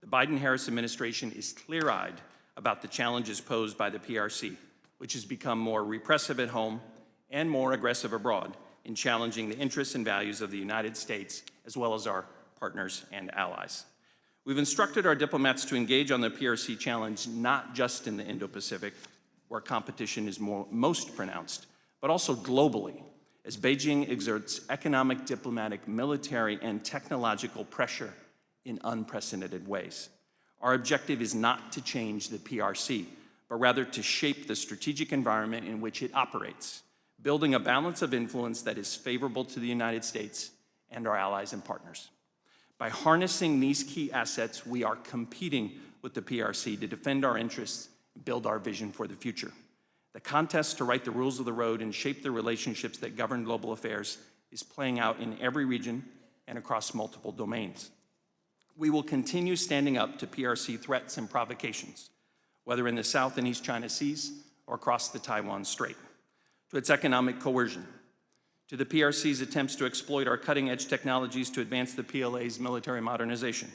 Biden-Harris administration is clear-eyed about the challenges posed by the PRC, which has become more repressive at home and more aggressive abroad in challenging the interests and values of the United States, as well as our partners and allies. We've instructed our diplomats to engage on the PRC challenge not just in the Indo-Pacific, where competition is most pronounced, but also globally, as Beijing exerts economic, diplomatic, military, and technological pressure in unprecedented ways. Our objective is not to change the PRC, but rather to shape the strategic environment in which it operates, building a balance of influence that is favorable to the United States and our allies and partners. By harnessing these key assets, we are competing with the PRC to defend our interests and build our vision for the future. The contest to write the rules of the road and shape the relationships that govern global affairs is playing out in every region and across multiple domains. We will continue standing up to PRC threats and provocations, whether in the South and East China Seas or across the Taiwan Strait, to its economic coercion, to the PRC's attempts to exploit our cutting-edge technologies to advance the PLA's military modernization,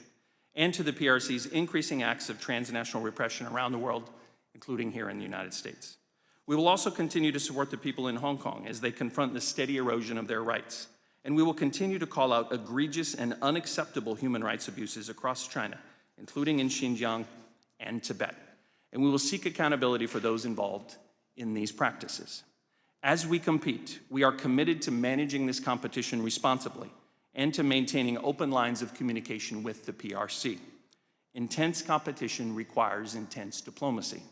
and to the PRC's increasing acts of transnational repression around the world, including here in the United States. We will also continue to support the people in Hong Kong as they confront the steady erosion of their rights, and we will continue to call out egregious and unacceptable human rights abuses across China, including in Xinjiang and Tibet, and we will seek accountability for those involved in these practices. As we compete, we are committed to managing this competition responsibly and to maintaining open lines of communication with the PRC. Intense competition requires intense diplomacy.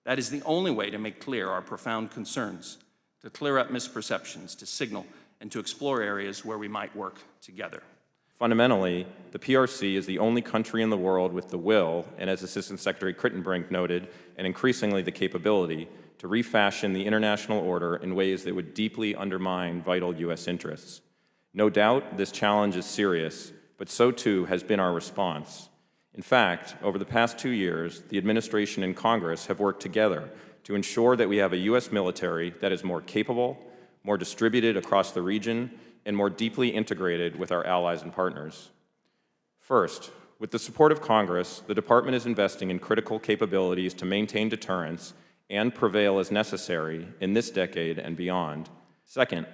That is the only way to make clear our profound concerns, to clear up misperceptions, to signal, and to explore areas where we might work together. Fundamentally, the PRC is the only country in the world with the will, and as Assistant Secretary Crittenbrink noted, and increasingly the capability, to refashion the international order in ways that would deeply undermine vital U.S. interests. No doubt, this challenge is serious, but so too has been our response. In fact, over the past 2 years, the administration and Congress have worked together to ensure that we have a U.S. military that is more capable, more distributed across the region, and more deeply integrated with our allies and partners. First, with the support of Congress, the Department is investing in critical capabilities to maintain deterrence and prevail as necessary in this decade and beyond. Second,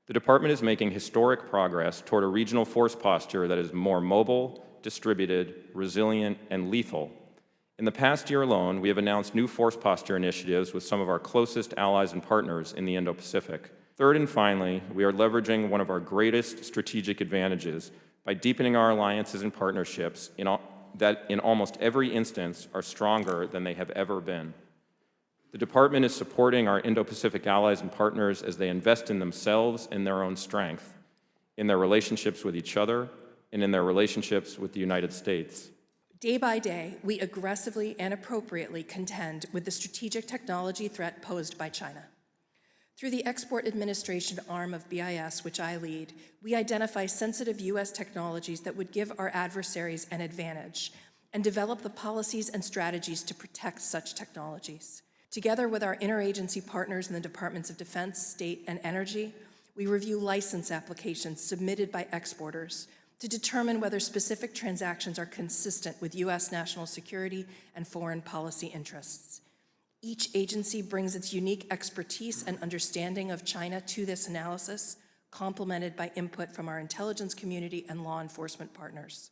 the Department is making historic progress toward a regional force posture that is more mobile, distributed, resilient, and lethal. In the past year alone, we have announced new force posture initiatives with some of our closest allies and partners in the Indo-Pacific. Third and finally, we are leveraging one of our greatest strategic advantages by deepening our alliances and partnerships that in almost every instance are stronger than they have ever been. The Department is supporting our Indo-Pacific allies and partners as they invest in themselves and their own strength, in their relationships with each other, and in their relationships with the United States. Day by day, we aggressively and appropriately contend with the strategic technology threat posed by China. Through the Export Administration arm of BIS, which I lead, we identify sensitive U.S. technologies that would give our adversaries an advantage and develop the policies and strategies to protect such technologies. Together with our interagency partners in the Departments of Defense, State, and Energy, we review license applications submitted by exporters to determine whether specific transactions are consistent with U.S. national security and foreign policy interests. Each agency brings its unique expertise and understanding of China to this analysis, complemented by input from our intelligence community and law enforcement partners.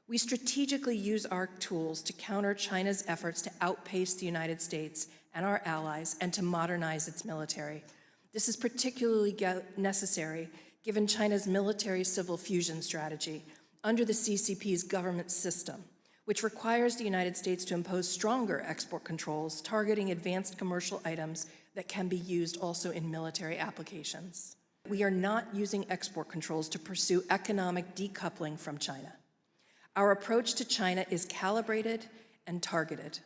We strategically use our tools to counter China's efforts to outpace the United States and our allies and to modernize its military. This is particularly necessary given China's military-civil fusion strategy under the CCP's government system, which requires the United States to impose stronger export controls targeting advanced commercial items that can be used also in military applications. We are not using export controls to pursue economic decoupling from China. Our approach to China is calibrated and targeted.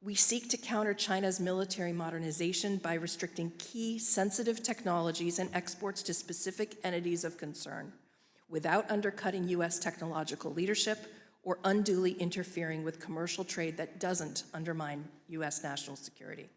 We seek to counter China's military modernization by restricting key sensitive technologies and exports to specific entities of concern, without undercutting U.S. technological leadership or unduly interfering with commercial trade that doesn't undermine U.S. national security.